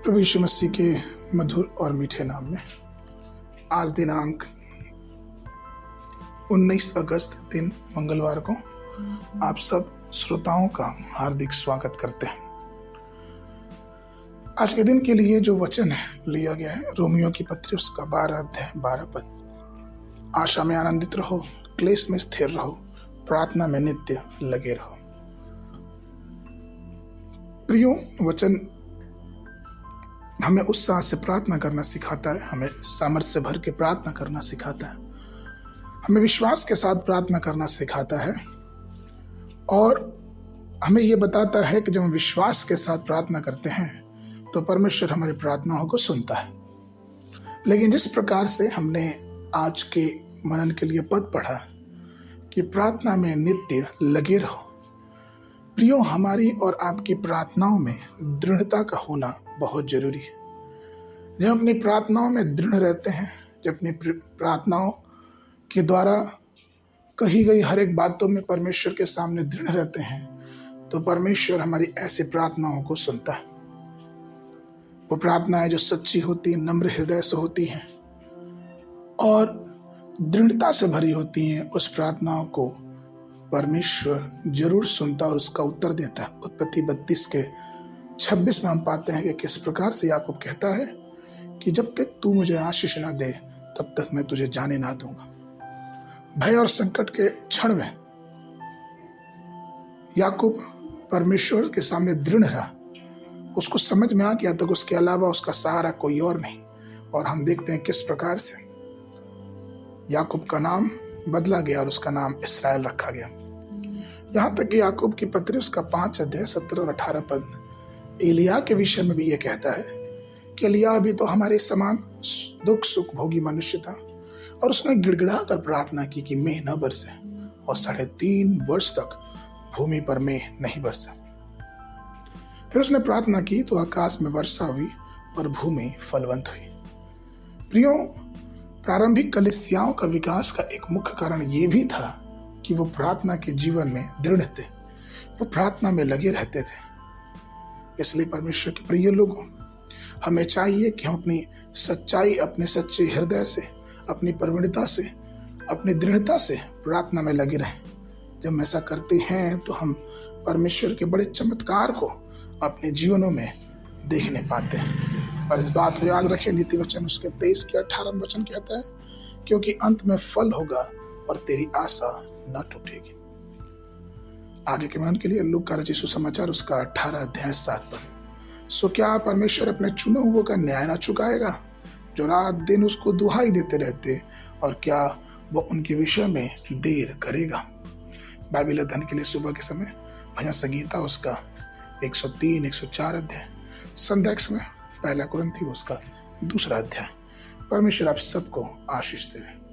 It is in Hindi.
प्रभु यीशु मसीह के मधुर और मीठे नाम में आज दिनांक 19 अगस्त दिन मंगलवार को आप सब श्रोताओं का हार्दिक स्वागत करते हैं। आज के दिन के लिए जो वचन लिया गया है रोमियो की पत्री उसका 12 अध्याय 12 पद। आशा में आनंदित रहो, क्लेश में स्थिर रहो, प्रार्थना में नित्य लगे रहो। प्रियो, वचन हमें उत्साह से प्रार्थना करना सिखाता है, हमें सामर्थ्य से भर के प्रार्थना करना सिखाता है, हमें विश्वास के साथ प्रार्थना करना सिखाता है और हमें यह बताता है कि जब हम विश्वास के साथ प्रार्थना करते हैं तो परमेश्वर हमारी प्रार्थनाओं को सुनता है। लेकिन जिस प्रकार से हमने आज के मनन के लिए पद पढ़ा कि प्रार्थना में नित्य लगे रहो, प्रियो, हमारी और आपकी प्रार्थनाओं में दृढ़ता का होना बहुत जरूरी है। जब अपनी प्रार्थनाओं में दृढ़ रहते हैं, जब अपनी प्रार्थनाओं के द्वारा कही गई हर एक बातों में परमेश्वर के सामने दृढ़ रहते हैं, तो परमेश्वर हमारी ऐसी प्रार्थनाओं को सुनता है। वो प्रार्थनाएं जो सच्ची होती हैं, नम्र हृदय से होती हैं और दृढ़ता से भरी होती हैं, उस प्रार्थनाओं को परमेश्वर जरूर सुनता और उसका उत्तर देता है। उत्पत्ति 32 के 26 में हम पाते हैं कि किस प्रकार से याकूब कहता है कि जब तक तू मुझे आशीष ना दे तब तक मैं तुझे जाने ना दूंगा। भय और संकट के क्षण में याकूब परमेश्वर के सामने दृढ़ रहा। उसको समझ में आ गया तक उसके अलावा उसका सहारा कोई और नहीं। और हम देखते हैं किस प्रकार से याकूब का नाम बदला गया और उसका नाम इस्राएल रखा गया। यहाँ तक कि याकूब की पत्री उसका 5 अध्याय 17 और 18 पद एलिया के विषय में भी यह कहता है कि एलिया भी तो हमारे समान दुख सुख भोगी मनुष्य था और उसने गिड़गिड़ा कर प्रार्थना की कि मेघ न बरसे, और 3.5 वर्ष तक भूमि पर मेघ नहीं बरसा। फिर उसने प्रार्थना की तो आकाश में वर्षा हुई और भूमि फलवंत हुई। प्रियो, प्रारंभिक कलीसियाओं का विकास का एक मुख्य कारण यह भी था कि वो प्रार्थना के जीवन में दृढ़ थे, वो प्रार्थना में लगे रहते थे। इसलिए परमेश्वर के प्रिय लोगों, हमें चाहिए कि हम अपनी सच्चाई, अपने सच्चे हृदय से, अपनी प्रवीणता से, अपनी दृढ़ता से प्रार्थना में लगे रहें। जब हम ऐसा करते हैं तो हम परमेश्वर के बड़े चमत्कार को अपने जीवनों में देखने पाते हैं। और इस बात को याद रखें, नीति वचन उसके 23 के 18 वचन कहता है, क्योंकि अंत में फल होगा और तेरी आशा न टूटेगी। आगे के मनन के लिए लूका रचित सुसमाचार उसका 18 अध्याय 7 पद। सो क्या परमेश्वर अपने चुने हुओं का न्याय न चुकाएगा, जो रात दिन उसको दुहाई देते रहते, और क्या वो उनके विषय में देर करेगा। बाइबल अध्ययन के लिए सुबह के समय भजन संगीता उसका 103 104 अध्याय, संध्या में 1 कुरिन्थी उसका 2 अध्याय। परमेश्वर आप सबको आशीष देवे।